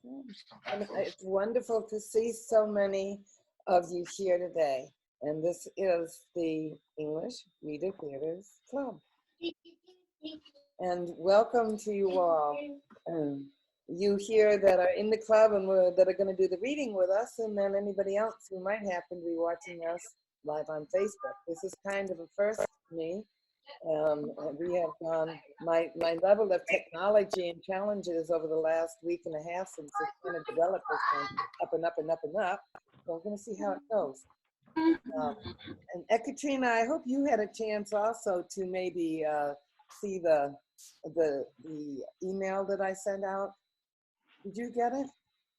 And it's wonderful to see so many of you here today. And this is the English Reader Theaters Club. And welcome to you all. You here that are in the club and that are going to do the reading with us, and then anybody else who might happen to be watching us live on Facebook. This is kind of a first for me. We have gone, my level of technology and challenges over the last week and a half since it's kind of developed has gone up and up and up and up. So we're going to see how it goes. And Ekaterina, I hope you had a chance also to maybe see the email that I sent out. Did you get it?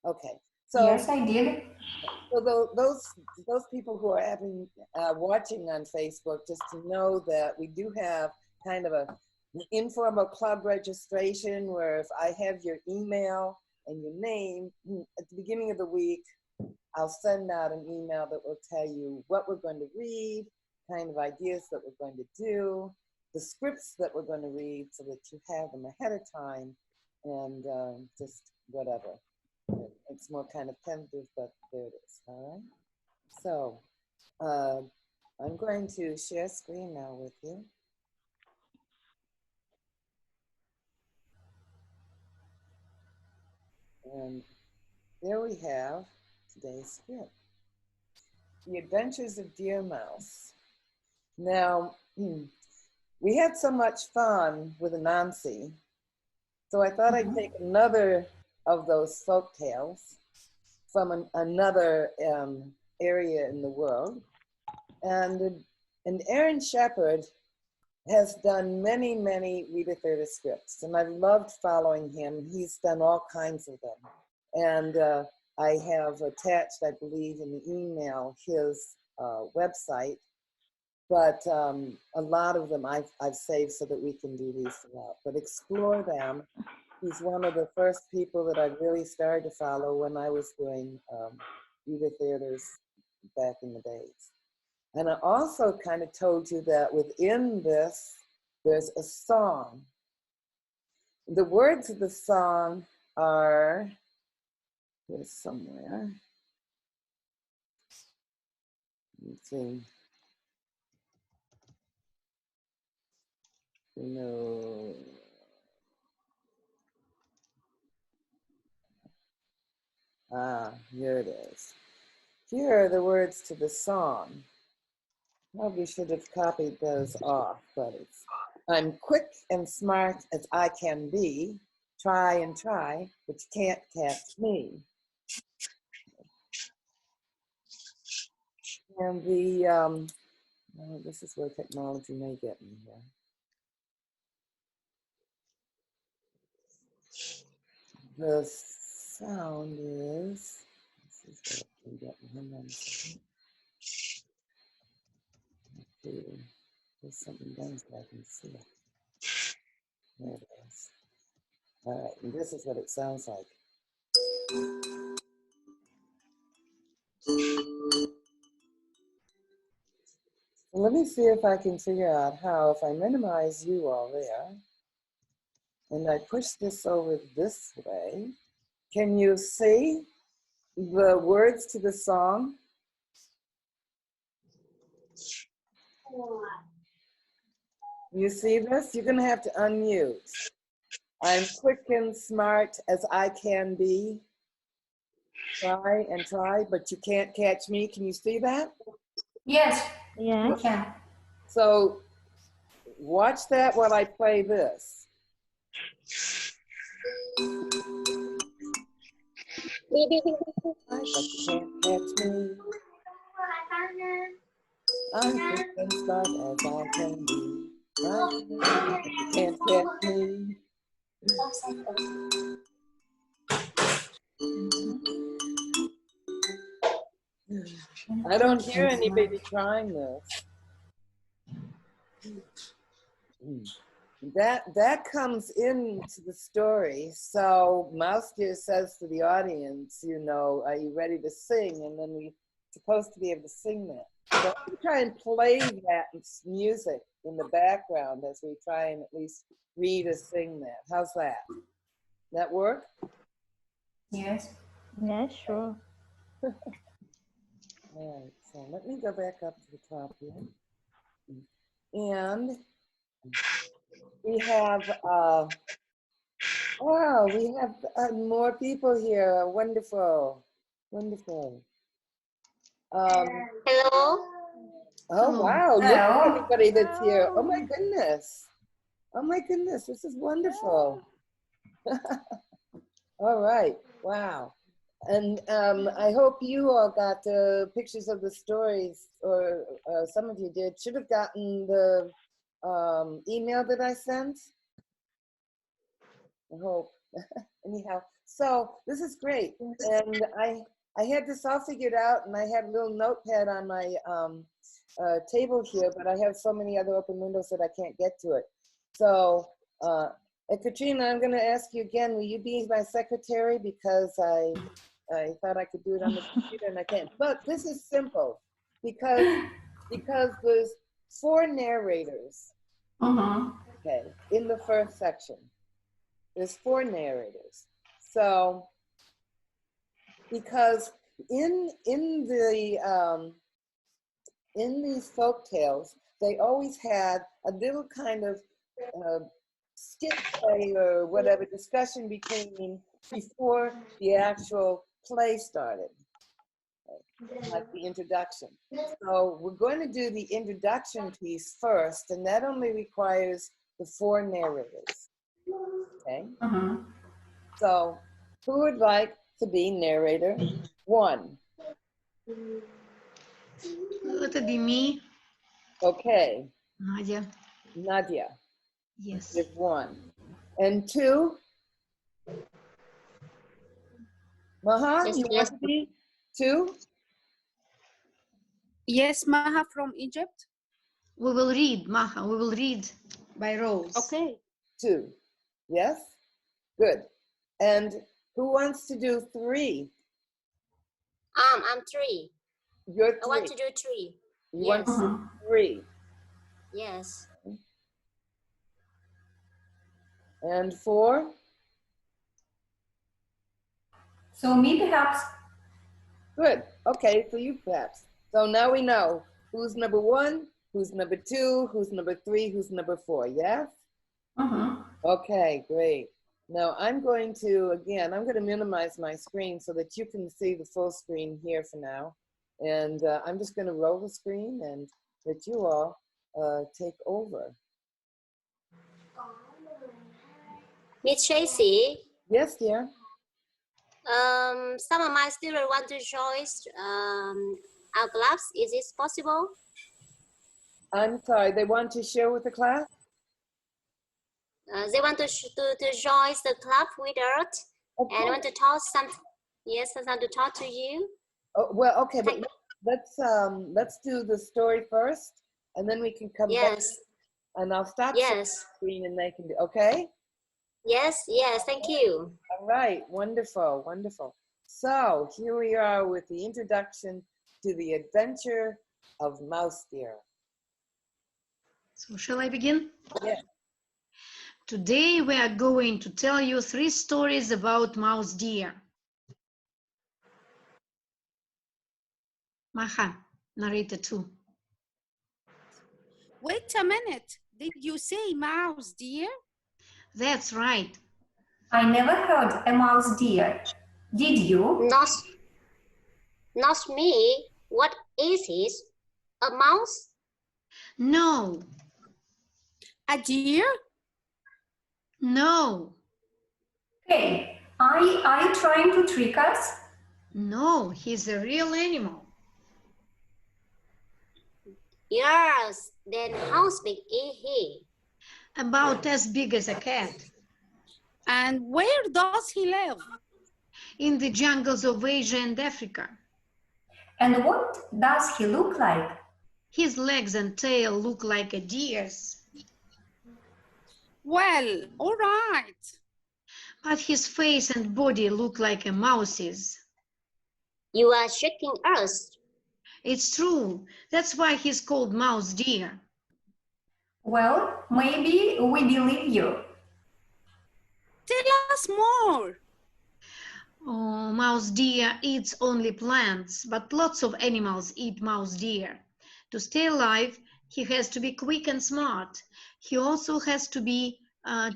Okay. So yes, I did. So those people who are watching on Facebook, just to know that we do have kind of an informal club registration where if I have your email and your name at the beginning of the week, I'll send out an email that will tell you what we're going to read, kind of ideas that we're going to do, the scripts that we're going to read so that you have them ahead of time, and just whatever. It's more kind of tentative, but there it is, all right? So I'm going to share screen now with you. And there we have today's script. The Adventures of Deer Mouse. Now, we had so much fun with Anansi, so I thought I'd take another of those folk tales from another area in the world. And Aaron Shepard has done many, many Reader Theater scripts, and I've loved following him. He's done all kinds of them. And I have attached, I believe, in the email his website, but a lot of them I've saved so that we can do these throughout. But explore them. He's one of the first people that I really started to follow when I was doing Reader Theaters back in the days. And I also kind of told you that within this, there's a song. The words of the song are, here's somewhere. Let's see. No. Here it is. Here are the words to the song. Probably should have copied those off, but it's, I'm quick and smart as I can be, try and try, but you can't catch me. And the, well, this is where technology may get me here. The sound is, this is what I can get me. Hang on a second. There's something done so I can see it. There it is. All right, and this is what it sounds like. Let me see if I can figure out how, if I minimize you all there, and I push this over this way, can you see the words to the song? You see this? You're gonna have to unmute. I'm quick and smart as I can be. Try and try, but you can't catch me. Can you see that? Yes. Yeah. Okay. So watch that while I play this. But you can't catch me. I'm quick and smart as I can be. But you can't catch me. I don't hear anybody trying this. That comes into the story. So Mouse Deer says to the audience, you know, are you ready to sing? And then we're supposed to be able to sing that. So I'm try and play that music in the background as we try and at least read or sing that. How's that? That work? Yes. Yes, sure. All right, so let me go back up to the top here. And we have, wow, we have more people here. Wonderful, wonderful. Hello. Oh, Hello. wow, look at Hello. everybody that's here. Oh my goodness. Oh my goodness, this is wonderful. All right, wow. And I hope you all got pictures of the stories, or some of you did. Should have gotten the email that I sent. I hope. Anyhow, so this is great. And I had this all figured out, and I had a little notepad on my table here, but I have so many other open windows that I can't get to it. So Katrina, I'm going to ask you again, will you be my secretary? Because I thought I could do it on the computer and I can't. But this is simple because there's 4 narrators, okay, in the first section. There's 4 narrators. So because in these folk tales, they always had a little kind of skit play or whatever discussion before the actual play started, like the introduction. So we're going to do the introduction piece first, and that only requires the 4 narrators. Okay. So who would like to be narrator 1? Let it be me. Okay. Nadia. Nadia. Yes. Is 1. And 2? Maha, Yes, you want to be 2? Yes, Maha from Egypt. We will read, Maha. We will read by rows. Okay. 2. Yes? Good. And who wants to do 3? I'm 3. You're 3. I want to do 3. You Yes. want to do 3. Yes. And 4? So me perhaps. Good. Okay, so you perhaps. So now we know who's number 1, who's number 2, who's number 3, who's number 4. Yes? Okay, great. Now I'm going to, again, I'm going to minimize my screen so that you can see the full screen here for now. And I'm just going to roll the screen and let you all take over. Miss Tracy. Yes, dear. Some of my students want to join our class. Is this possible? I'm sorry, they want to share with the class? They want to join the club with us, and want to talk something. Yes, I want to talk to you. Oh, well, okay, but let's do the story first, and then we can come back. And I'll stop sharing the screen, and they can do. Okay. Yes. Yes. Thank you. All right. Wonderful. Wonderful. So here we are with the introduction to the adventure of Mouse Deer. So shall I begin? Yes. Today we are going to tell you 3 stories about mouse deer. Maha, narrator 2. Wait a minute. Did you say mouse deer? That's right. I never heard a mouse deer. Did you? Not me. What is it? A mouse? No. A deer? No. Hey, are you trying to trick us? No, he's a real animal. Yes. Then how big is he? About as big as a cat. And where does he live? In the jungles of Asia and Africa. And what does he look like? His legs and tail look like a deer's. Well, all right. But his face and body look like a mouse's. You are tricking us. It's true. That's why he's called mouse deer. Well, maybe we believe you. Tell us more. Oh, mouse deer eats only plants, but lots of animals eat mouse deer. To stay alive, he has to be quick and smart. He also has to be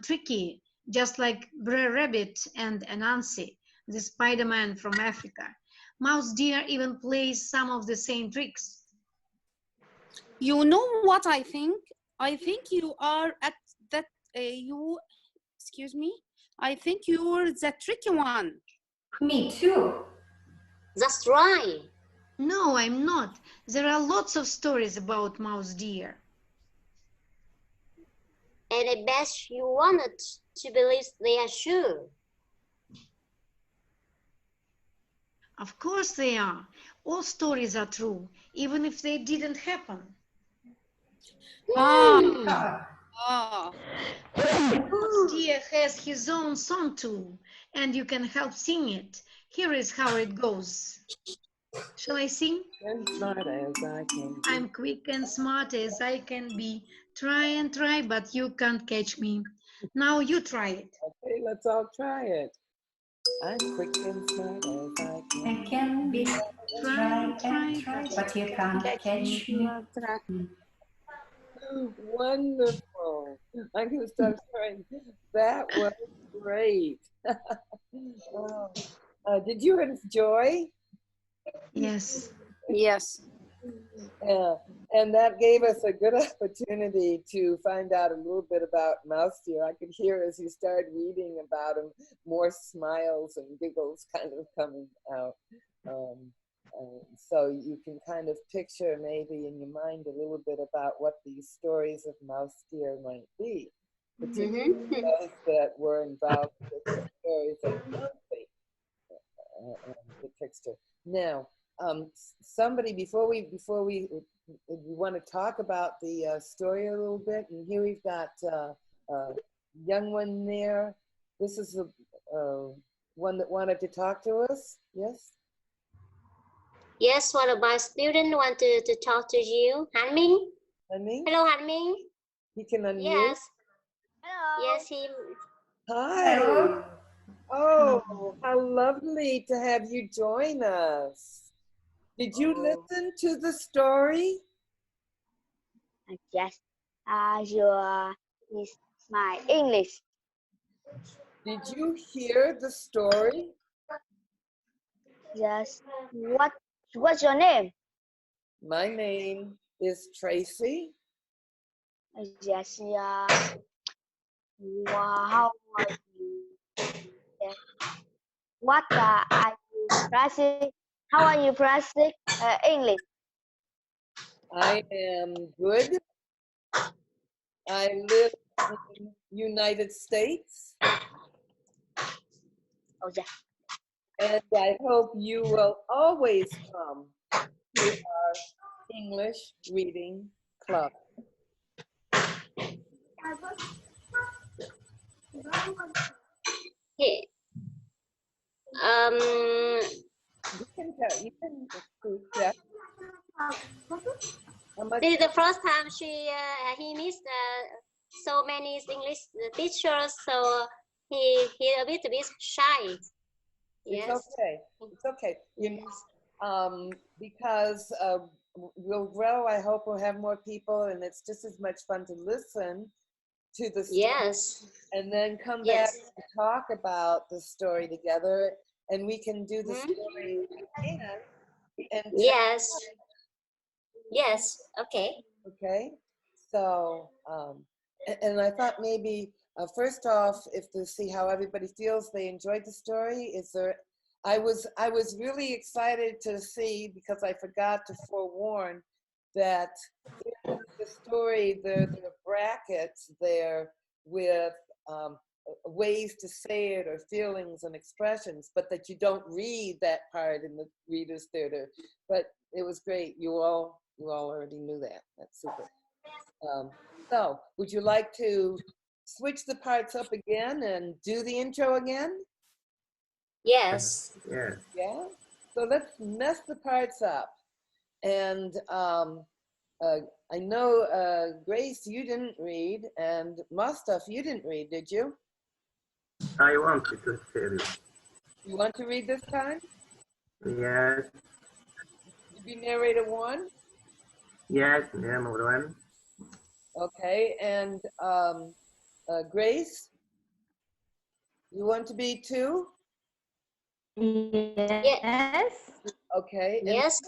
tricky, just like Brer Rabbit and Anansi, the Spider-Man from Africa. Mouse deer even plays some of the same tricks. You know what I think? I think you are at that, excuse me? I think you're the tricky one. Me too. That's right. No, I'm not. There are lots of stories about mouse deer. And I bet you wanted to believe they are true. Of course they are. All stories are true, even if they didn't happen. Ah, Oh, Mouse deer has his own song too, and you can help sing it. Here is how it goes. Shall I sing? And smart as I can be. I'm quick and smart as I can be. Try and try, but you can't catch me. Now you try it. Okay, let's all try it. I'm quick and smart as I can I can be. Try Try and and try, try, but you can't catch me. Wonderful. I'm going to start trying. That was great. Oh, did you enjoy? Yes. yes. Yeah, and that gave us a good opportunity to find out a little bit about mouse deer. I could hear as you started reading about him, more smiles and giggles kind of coming out. So you can kind of picture maybe in your mind a little bit about what these stories of mouse deer might be, particularly those that were involved with the stories of Nancy, the trickster. Now, somebody before we want to talk about the story a little bit, and here we've got a young one there. This is the one that wanted to talk to us. Yes. Yes, one of my students wanted to talk to you. Hanmin? Honey, Hello, Hanmin. you can unmute. Yes. Hello. Yes, he. Hi. Hello. Oh, how lovely to have you join us. Did you listen to the story? Yes, your is my English. Did you hear the story? Yes. What's your name? My name is Tracy. Yes. Yeah. Wow. How are you? Yes. What are you practicing? How are you practicing English? I am good. I live in United States, Oh yeah. and I hope you will always come to our English reading club. He. You can speak, yeah. How much? This is the first time he missed so many English teachers, so he a bit shy. It's Yes. okay. It's okay. You know, Yes. because we'll grow. I hope we'll have more people, and it's just as much fun to listen to the story Yes. and then come back Yes. and talk about the story together, and we can do the Mhm. story again. And Yes. Yes. Okay. okay, so and I thought maybe first off, if to see how everybody feels they enjoyed the story. Is there? I was really excited to see, because I forgot to forewarn that in the story there are brackets there with ways to say it or feelings and expressions, but that you don't read that part in the reader's theater. But it was great. You all already knew that. That's super. So would you like to switch the parts up again and do the intro again? Yes. Yeah. Yeah. So let's mess the parts up. And I know, Grace, you didn't read, and Mustaf, you didn't read, did you? I wanted to tell you. You want to read this time? Yes. You be narrator 1? Yes, number 1. Okay, and Grace, you want to be 2? Yes. Okay, and Yes.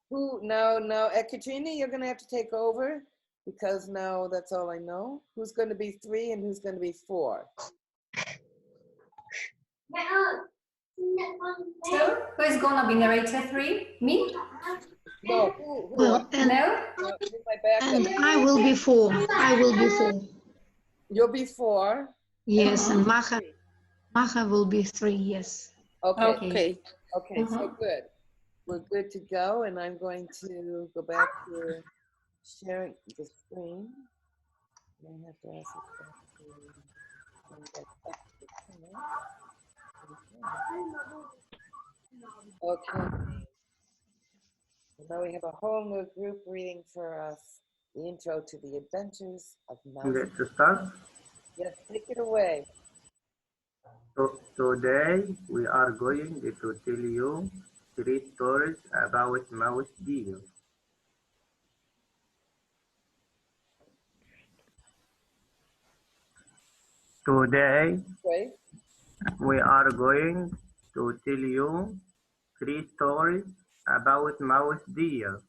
who now Ekaterina, you're gonna have to take over because now that's all I know. Who's gonna be 3 and who's gonna be 4? So, who is gonna be narrator 3? Me? No, who? Well, and No? Give my back and up. I will be 4. I will be 4. You'll be 4. Yes, and Maha will be 3. Yes. Okay. Okay. So good. We're good to go, and I'm going to go back to sharing the screen. I have to ask it back to bring that up to the camera. Okay. So now we have a whole new group reading for us the intro to the adventures of Mouse. Let's start. Yes, take it away. So today we are going to tell you 3 stories about mouse deer. Today Great. we are going to tell you 3 stories about mouse deer.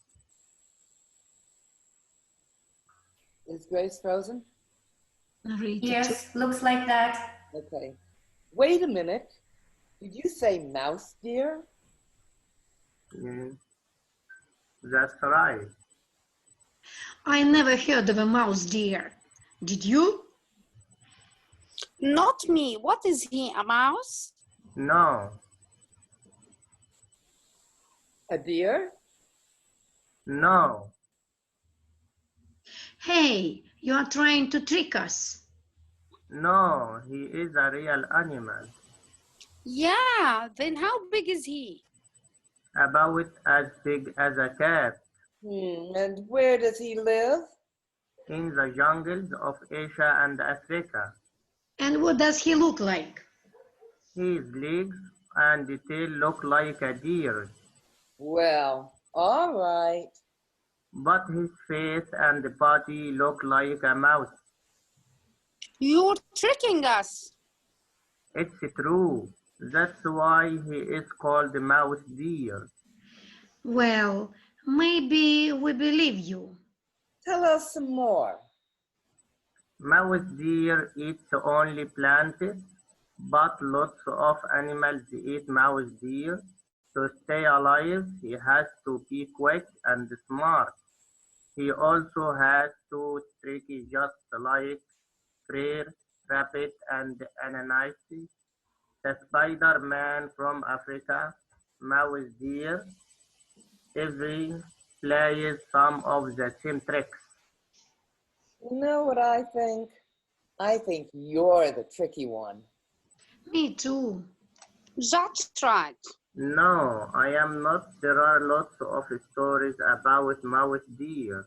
Is Grace frozen? Narrator 2. Yes, looks like that. Okay. Wait a minute. Did you say mouse deer? Mm, that's right. I never heard of a mouse deer. Did you? Not me. What is he, a mouse? No, A deer? no, Hey, you are trying to trick us. no, he is a real animal. Yeah, then how big is he? About as big as a cat. And where does he live? In the jungles of Asia and Africa. And what does he look like? His legs and tail look like a deer, Well, all right. but his face and body look like a mouse. You're tricking us. It's true. That's why he is called mouse deer. Well, maybe we believe you. Tell us some more. Mouse deer eats only plants, but lots of animals eat mouse deer. To stay alive, he has to be quick and smart. He also has to tricky just like Frere, Rabbit, and Ananasi. The Spider-Man from Africa, Mouse Deer, every plays some of the same tricks. You know what I think? I think you're the tricky one. Me too. That's right. No, I am not. There are lots of stories about mouse deer.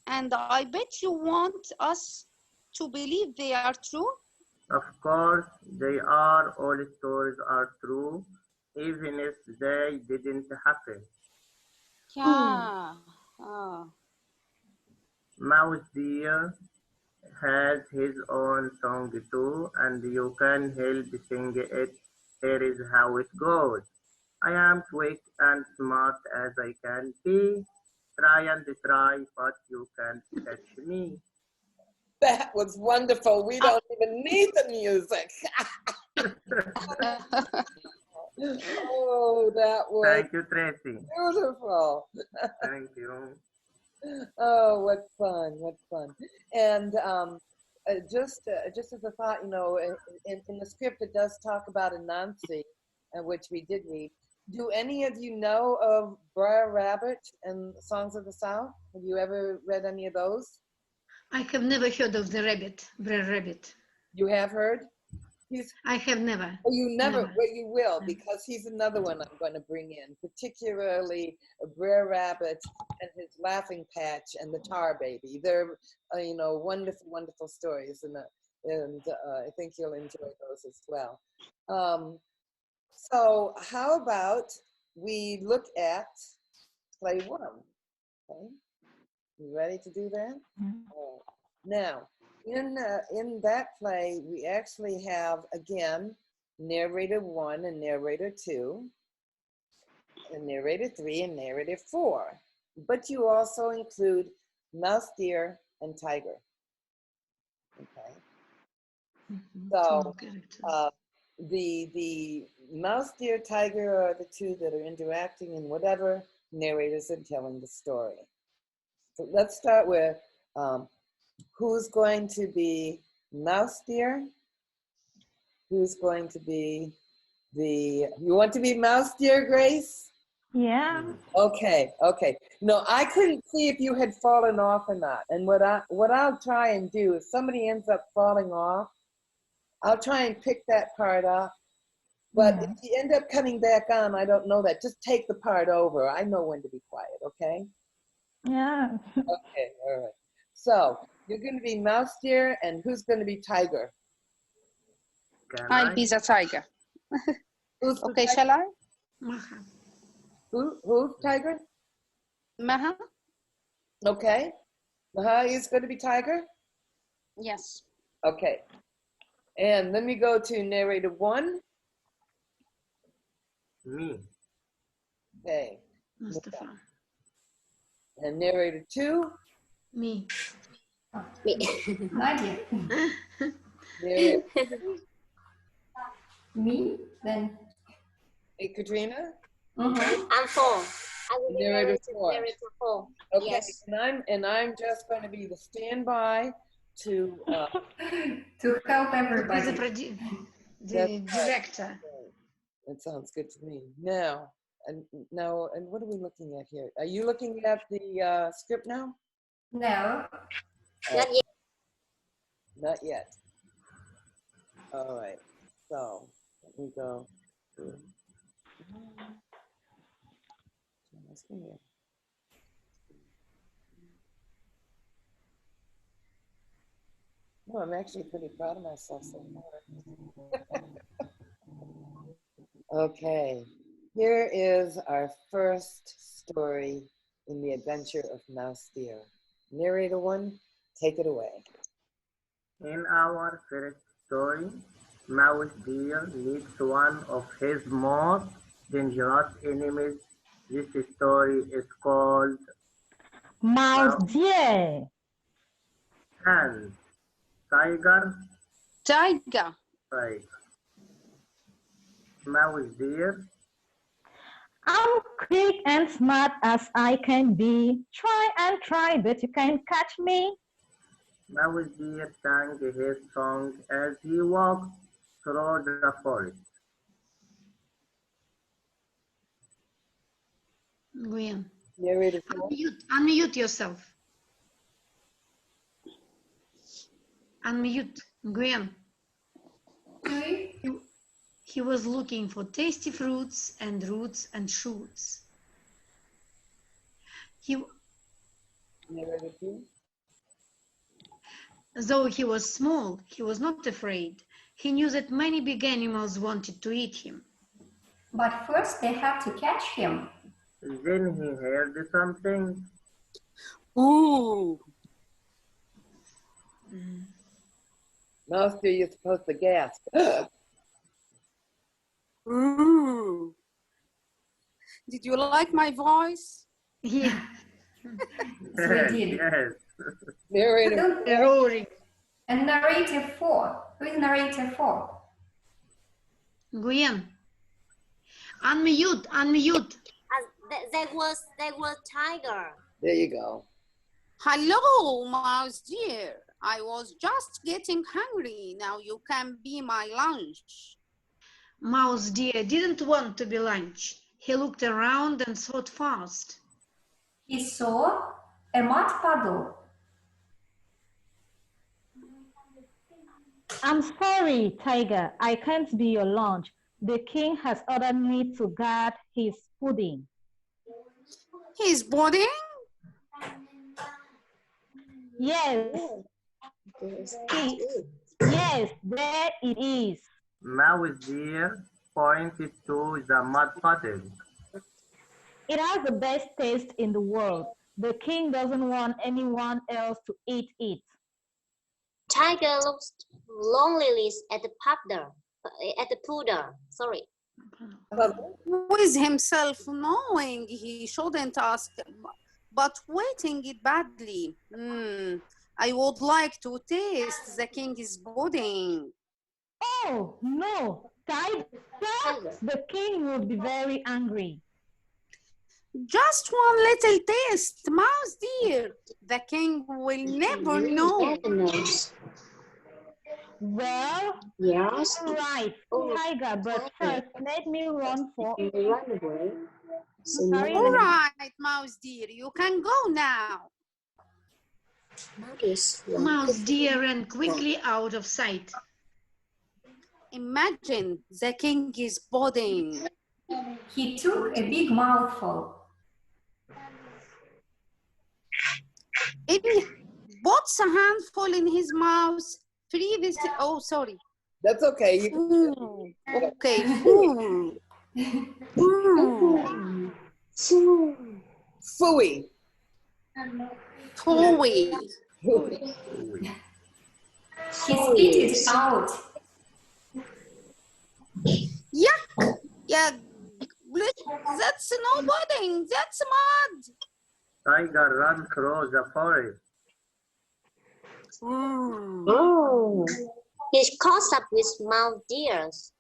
And I bet you want us to believe they are true? Of course, they are. All stories are true, even if they didn't happen. Yeah. Oh. Mouse deer has his own song too, and you can help sing it. Here is how it goes. I am quick and smart as I can be. Try and try, but you can't catch me. That was wonderful. We don't even need the music. Oh, that was Thank you, Tracy. beautiful. Thank you. Oh, what fun, what fun. And just as a thought, you know, in the script, it does talk about Anansi, which we did read. Do any of you know of Brer Rabbit and Songs of the South? Have you ever read any of those? I have never heard of the rabbit, Brer Rabbit. You have heard? I have never. Oh, you never, Never. but you will, because he's another one I'm going to bring in, particularly Brer Rabbit and his Laughing Patch and the Tar Baby. They're, you know, wonderful, wonderful stories, and I think you'll enjoy those as well. So how about we look at play 1? Okay, you ready to do that? Oh. Now, in that play, we actually have, again, narrator 1 and narrator 2, and narrator 3 and narrator 4. But you also include mouse, deer, and tiger. Okay. So the mouse, deer, tiger are the two that are interacting in whatever narrators are telling the story. So let's start with who's going to be mouse, deer? Who's going to be you want to be mouse, deer, Grace? Yeah. Okay, okay. No, I couldn't see if you had fallen off or not. And what I'll try and do, if somebody ends up falling off, I'll try and pick that part up. But if you end up coming back on, I don't know that. Just take the part over. I know when to be quiet, okay? Yeah. Okay, all right. So you're going to be mouse, deer, and who's going to be tiger? I'll be the tiger. Who's Okay, tiger? shall I? Maha. Who's tiger? Maha? Okay. Maha is going to be tiger? Yes. Okay. And let me go to narrator 1. Me. Okay. Mustafa. And narrator 2. Me. Me. Nadia. Narrator Me, then. Hey, Katrina. I'm 4. I will be Narrator 4. narrator 4. Okay. Yes. And I'm just going to be the standby to To help Be everybody. the director. That sounds good to me. Now, and what are we looking at here? Are you looking at the script now? No. Not yet. Not yet. All right. So let me go. No, I'm actually pretty proud of myself so far. Okay, here is our first story in the adventure of Mouse Deer. Narrator 1, take it away. In our first story, Mouse Deer meets one of his most dangerous enemies. This story is called Mouse deer. and Tiger. Tiger. Tiger. Mouse Deer. I'm quick and smart as I can be. Try and try, but you can't catch me. Mouse Deer sang his song as he walked through the forest. Gwen. Narrator 4. Unmute yourself. Unmute. Gwen. He was looking for fruits and roots and shoots. Narrator 2. Though he was small, he was not afraid. He knew that many big animals wanted to eat him. But first they have to catch him. Then he heard something. Ooh. Mouse Deer, you're supposed to gasp. Ooh. Did you like my voice? Yeah. We did. Yes. Narrator Roaring. And narrator 4. Who is narrator 4? Gwen. Unmute. That was tiger. There you go. Hello, Mouse Deer. I was just getting hungry. Now you can be my lunch. Mouse Deer didn't want to be lunch. He looked around and thought fast. He saw a mud puddle. I'm sorry, Tiger. I can't be your lunch. The king has ordered me to guard his pudding. His pudding? Yes. Yes, there it is. Mouse Deer pointed to the mud pudding. It has the best taste in the world. The king doesn't want anyone else to eat it. Tiger looks lonely at the puddle. Sorry. With himself, knowing he shouldn't ask, but waiting it badly. I would like to taste the king's pudding. Oh, no, Tiger, the king would be very angry. Just one little taste, Mouse dear. The king will never know. Well, Yes. all right, Tiger, but first let me run for... Run away. Sorry, All right, Mouse dear, you can go now. Mouse deer ran quickly out of sight. Imagine the king is pudding. He took a big mouthful. He puts a handful in his mouth. Oh, sorry. That's okay. Okay. Food. Fooey. Fooey. He spit it out. Yuck! Yeah, that's no pudding. That's mud. Tiger ran through the forest. Oh, he caught up with mouse deers.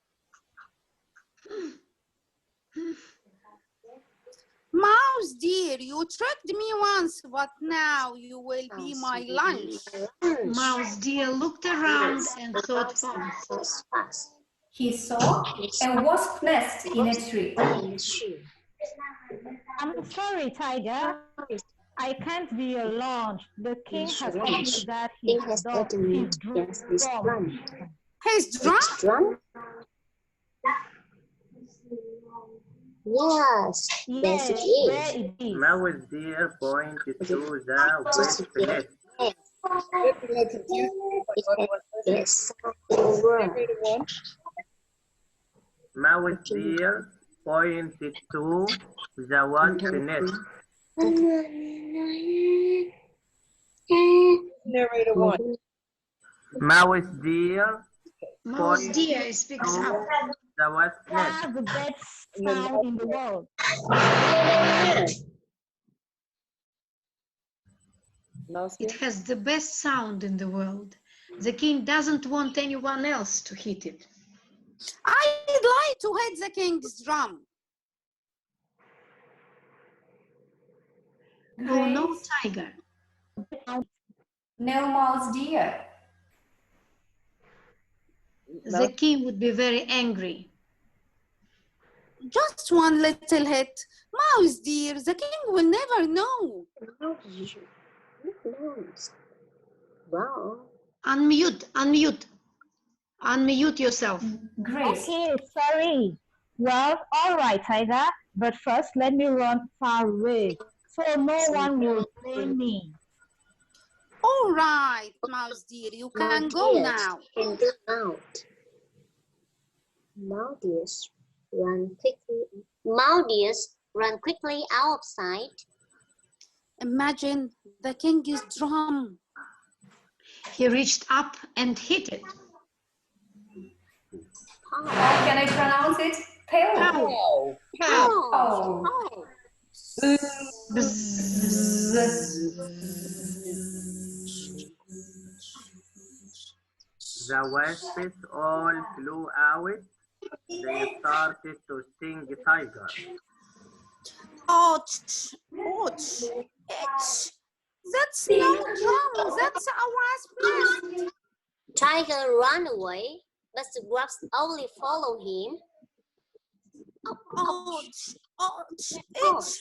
Mouse dear, you tricked me once, but now you will be my lunch. Mouse deer looked around and thought fast. He saw a wasp nest in a tree. I'm sorry, Tiger. I can't be your lunch. The king has told me that his drum. His drum? Yes, Yes, there it is. Mouse deer pointed to the wasp nest. Mouse deer pointed to the wasp nest. Narrator one. Mouse deer Mouse deer speaks up. the wasp nest. That's the best sound in the world. It has the best sound in the world. The king doesn't want anyone else to hit it. I'd like to hit the king's drum. Oh no, Tiger. No, Mouse dear. The king would be very angry. Just one little hit. Mouse dear, the king will never know. Wow. Unmute yourself. Grace. Okay, sorry. Well, all right, Tiger. But first, let me run far away so no one will blame me. All right, Mouse dear, you can go now. Mouse run quickly outside. Imagine the king's drum. He reached up and hit it. How can I pronounce it? Pow. Pow. Oh. The wasps all flew out. They started to sting Tiger. Ouch, ouch, itch. That's no drum, that's a wasp nest. Tiger ran away, but the wasps only followed him. Ouch, ouch, itch.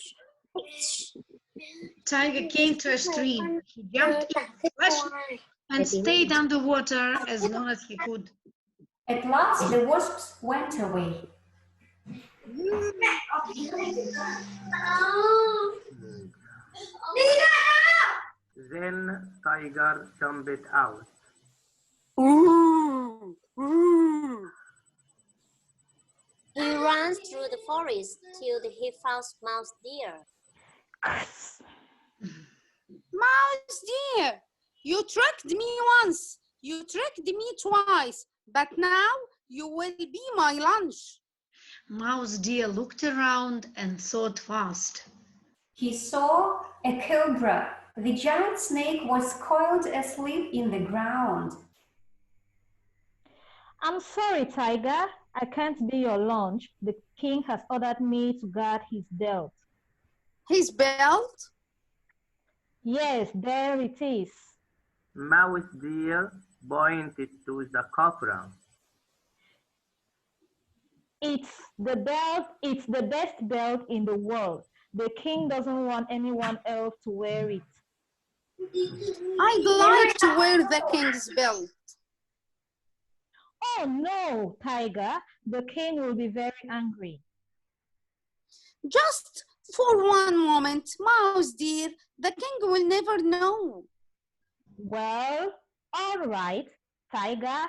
Tiger came to a stream. He jumped in, splashed, and stayed underwater as long as he could. At last, the wasps went away. Then Tiger jumped out. forest till he found mouse deer. Mouse dear, you tricked me once, you tricked me twice, but now you will be my lunch. Mouse deer looked around and thought fast. He saw a cobra. The giant snake was coiled asleep in the ground. I'm sorry, Tiger. I can't be your lunch. The king has ordered me to guard his belt. His belt? Yes, there it is. Mouse deer pointed to the cobra. It's the best belt in the world. The king doesn't want anyone else to wear it. I'd like to wear the king's belt. Oh no, Tiger, the king will be very angry. Just for one moment, Mouse dear, the king will never know. Well, all right, Tiger,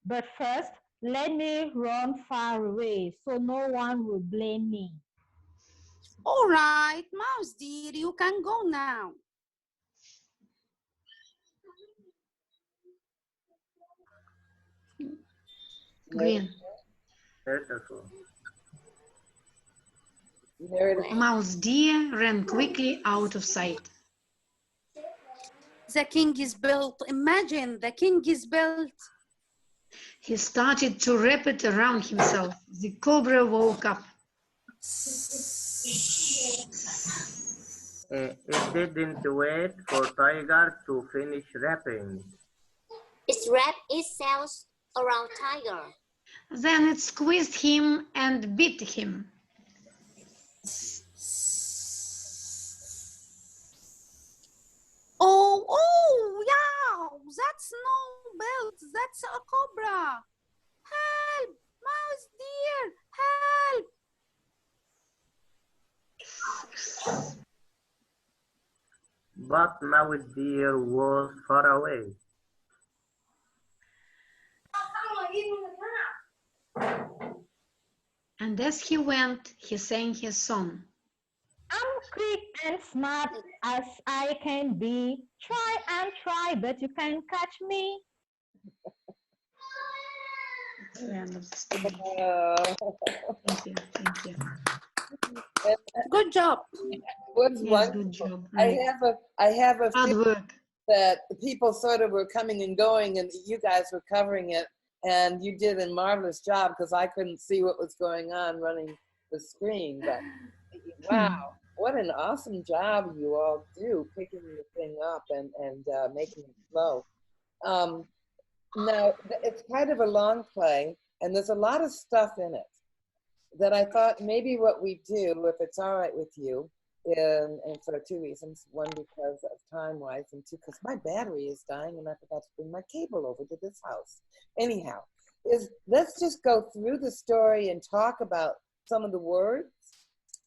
but first let me run far away so no one will blame me. All right, Mouse dear, you can go now. Green. Beautiful. Mouse deer ran quickly out of sight. The king's belt. Imagine the king's belt. He started to wrap it around himself. The cobra woke up. It didn't wait for Tiger to finish wrapping. It wrapped itself around Tiger. Then it squeezed him and bit him. Oh, yeah, that's no belt, that's a cobra. Help, Mouse dear, help. But Mouse deer was far away. And as he went, he sang his song. I'm quick and smart as I can be. Try and try, but you can't catch me. End of the story. Thank you. Thank you. Good job. What's Yes, wonderful. good job. I have a Hard feeling work. that the people sort of were coming and going, and you guys were covering it, and you did a marvelous job because I couldn't see what was going on running the screen. But wow, what an awesome job you all do picking the thing up and making it flow. Now, it's kind of a long play, and there's a lot of stuff in it that I thought maybe what we do, if it's all right with you, and for two reasons. One, because of time-wise, and two, because my battery is dying and I forgot to bring my cable over to this house. Anyhow, let's just go through the story and talk about some of the words,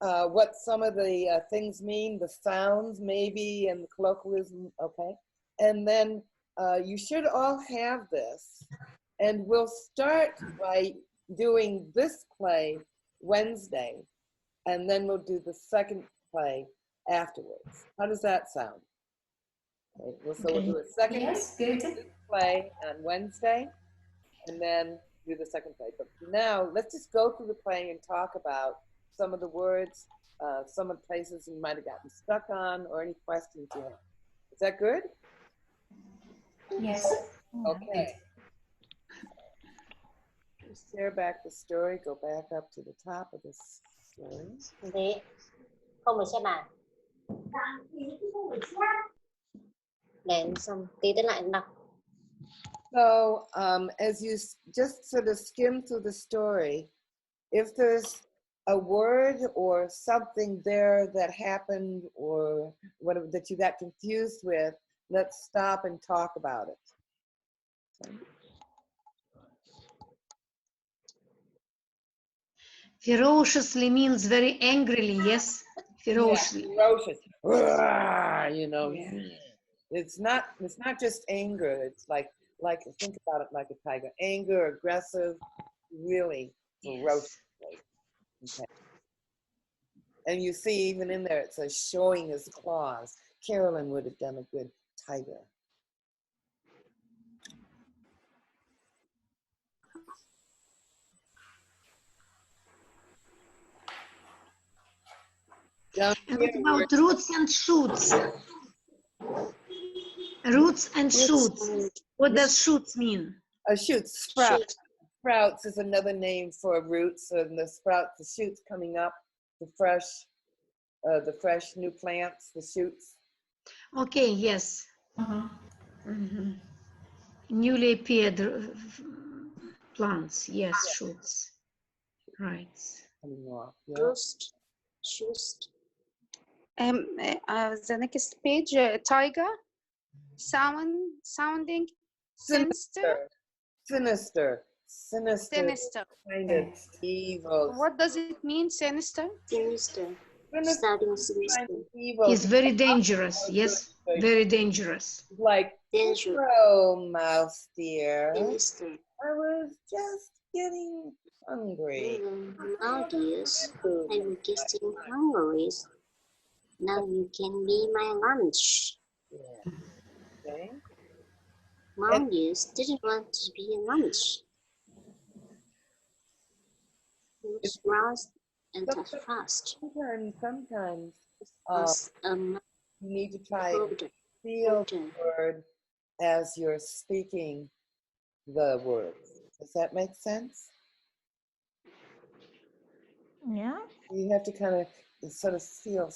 what some of the things mean, the sounds maybe, and the colloquialism, okay? And then you should all have this. And we'll start by doing this play Wednesday, and then we'll do the second play afterwards. How does that sound? Okay, so we'll do a second play on Wednesday, and then do the second play. But now, let's just go through the play and talk about some of the words, some of the places you might have gotten stuck on, or any questions you have. Is that good? Yes. Okay. Share back the story, go back up to the top of the story. Thế không được share màn. Để xong tí tới lại đọc. So as you just sort of skim through the story, if there's a word or something there that happened or whatever that you got confused with, let's stop and talk about it. Okay. Ferociously means very angrily, yes? Ferociously. Yeah, ferocious. You know, it's not just anger. It's like think about it like a tiger. Anger, aggressive, really ferocious. Okay. And you see, even in there, it says showing his claws. Carolyn would have done a good tiger. Down And here, what about roots and shoots? Roots and shoots. What does shoots mean? shoots, sprouts. Sprouts is another name for roots, and the sprouts, the shoots coming up, the fresh new plants, the shoots. Okay, yes. Newly appeared plants, yes, shoots. Right. Coming off. Yeah. The next page, tiger, sounding sinister. Sinister. Sinister. Kind of evil. What does it mean, sinister? Sinister. Sinister. Starting Kind sinister. of evil. He's very dangerous. Yes, very dangerous. Like, Dangerous. oh, mouse dear. Sinister. I was just getting hungry. Now, dears, I'm getting hungry. Now you can be my lunch. Yeah. Okay. Mongoose didn't want to be a lunch. He was roused and tough fast. Sometimes Was you need to try and feel the word as you're speaking the words. Does that make sense? Yeah. You have to kind of sort of feel.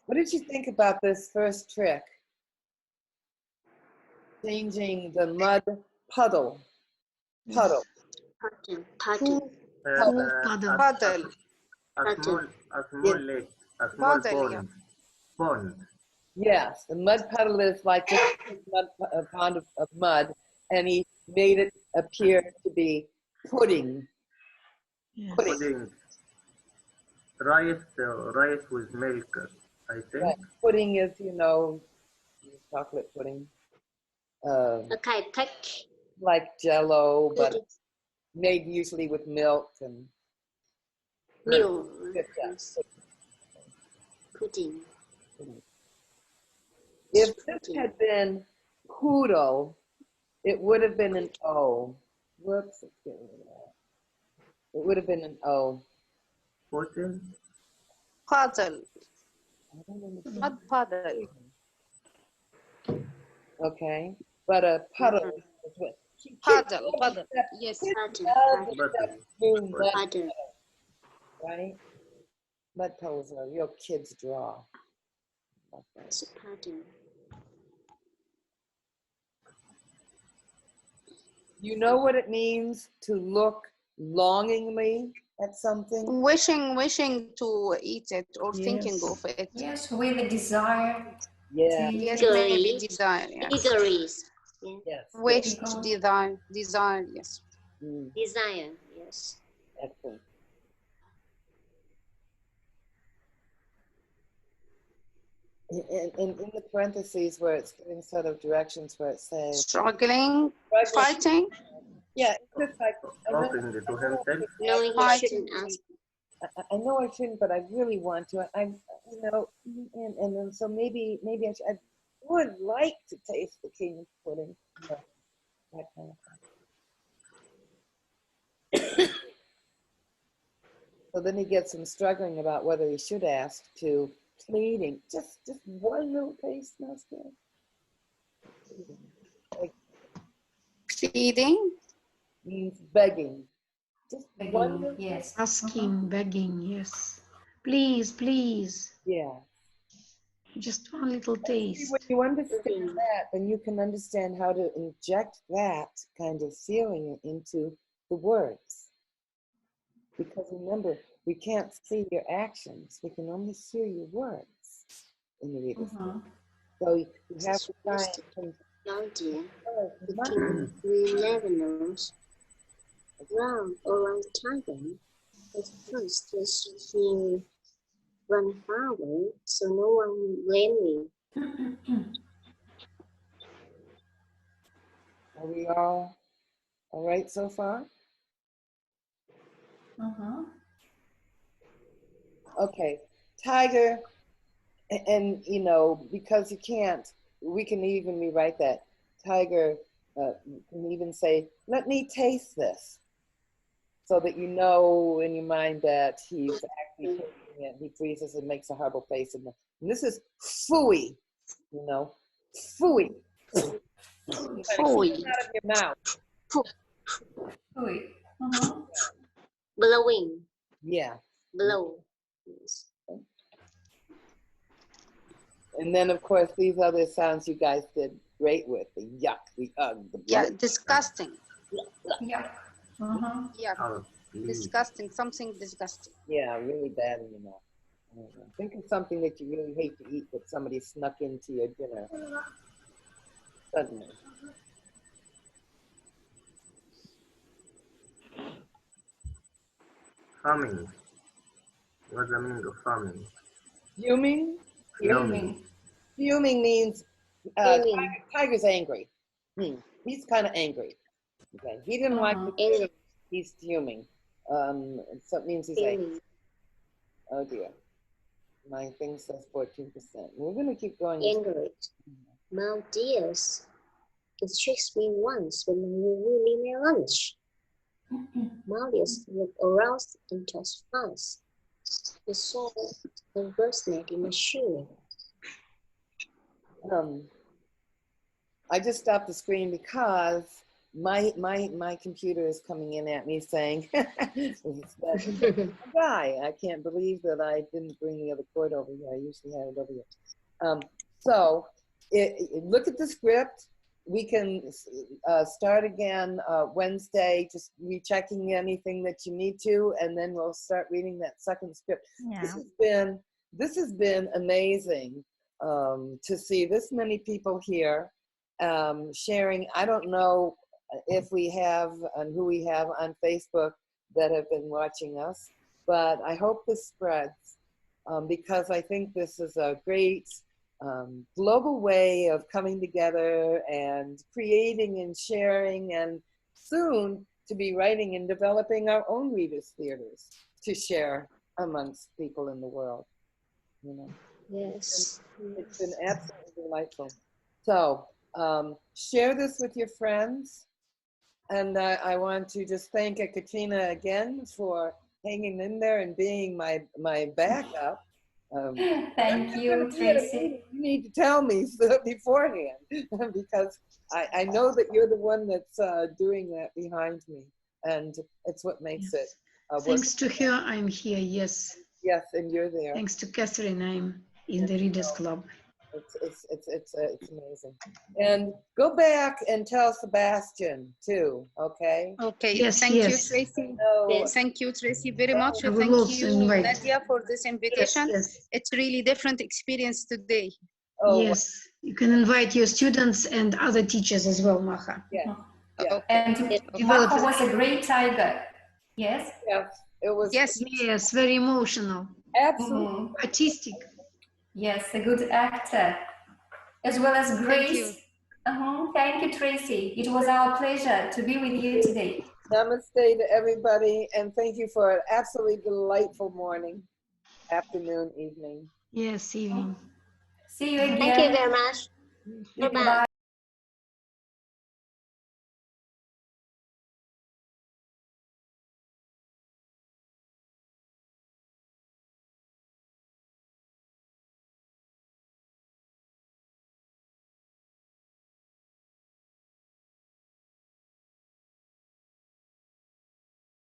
What did you think about this first trick? Changing the mud puddle. Puddle. Puddle. A small lake, a small Puddle, pond. Yes, the mud puddle is like a pond of mud, and he made it appear to be pudding. Yes. Pudding. Rice with milk, I think. Right. Pudding is, chocolate pudding. Okay, cake. Like Jello, but made usually with milk and Milk. yes. Pudding. If this had been poodle, it would have been an O. Whoops, let's get rid of that. It would have been an O. Pudding. puddle, mud puddle. Okay, but a puddle is what? Puddle, yes. Puddle. Right? Mud puddles are real kids' draw. It's a puddle. You know what it means to look longingly at something? Wishing to eat it or thinking Yes. of it. Yes, with a desire. Yeah. Yes, Eagerly. maybe desire. Yes. Eagerly. Yes. Wish, Eagle. desire. Yes. Desire. Yes. Excellent. And in the parentheses where it's giving sort of directions where it says Struggling, fighting. Yeah, it's just like Talking to himself. Knowing he shouldn't ask. I know I shouldn't, but I really want to. And then so maybe I would like to taste the king's pudding. That kind of thing. So then he gets him struggling about whether he should ask, to pleading. Just one little taste, Master. Like, Pleading. means begging. Just one little Yes. Asking, begging, yes. Please. Yeah. Just one little taste. When you understand that, then you can understand how to inject that kind of feeling into the words. Because remember, we can't see your actions. We can only hear your words in the reader's book. So you have to try and The king who never knows. Round around tiger. At first, he run far away, so no one blamed me. Are we all right so far? Okay, tiger, and you know, because you can't, we can even rewrite that. Tiger, you can even say, let me taste this. So that you know in your mind that he's actually tasting it. He freezes and makes a horrible face. And this is fooey, you know, fooey. Fooey. Out of your mouth. Ui. Blowing. Yeah. Blow. Yes. And then, of course, these other sounds you guys did great with. The yuck, the ugh, the Yeah, bloat. disgusting. Yeah. Yeah, Oh, please. disgusting. Something disgusting. Yeah, really bad in your mouth. I don't know. Think of something that you really hate to eat that somebody snuck into your dinner suddenly. Farming. What's the meaning of farming? Fuming? Fuming. Fuming means Fuming. tiger's angry. He's kind of angry. Okay, he didn't like the Angry. food. He's fuming. So it means he's angry. Fuming. Oh dear, my thing says 14%. We're gonna keep going. Angry. My dears, it strikes me once when we were eating lunch. Marius looked aroused and touched fast. He saw a bird's neck in a shoe. I just stopped the screen because my computer is coming in at me saying, guy, I can't believe that I didn't bring the other cord over here. I usually have it over here. So look at the script. We can start again Wednesday, just rechecking anything that you need to, and then we'll start reading that second script. Yeah. This has been amazing to see this many people here sharing. I don't know if we have and who we have on Facebook that have been watching us, but I hope this spreads because I think this is a great global way of coming together and creating and sharing, and soon to be writing and developing our own readers' theaters to share amongst people in the world. You know, Yes. it's been absolutely delightful. So share this with your friends, and I want to just thank Katrina again for hanging in there and being my backup. Thank you, Tracy. You need to tell me beforehand because I know that you're the one that's doing that behind me, and it's what makes it. Thanks to her, I'm here. Yes. Yes, and you're there. Thanks to Catherine, I'm in the Readers Club. It's amazing. And go back and tell Sebastian too. Okay. Okay. Yes, Thank yes. you, Tracy. Yes. Thank you, Tracy, very much. I will Thank also you, invite. Nadia, for this invitation. Yes. It's really different experience today. Oh, Yes, you can invite your students and other teachers as well, Maha. yeah. Okay. And Marco was a great tiger. Yes? Yes, it was. Yes. Yes, very emotional, Absolutely. artistic. Yes, a good actor, as well as Grace. you. Thank you, Tracy. It was our pleasure to be with you today. Namaste to everybody, and thank you for an absolutely delightful morning, afternoon, evening. Yes, evening. See you again. Thank you very much. Bye-bye.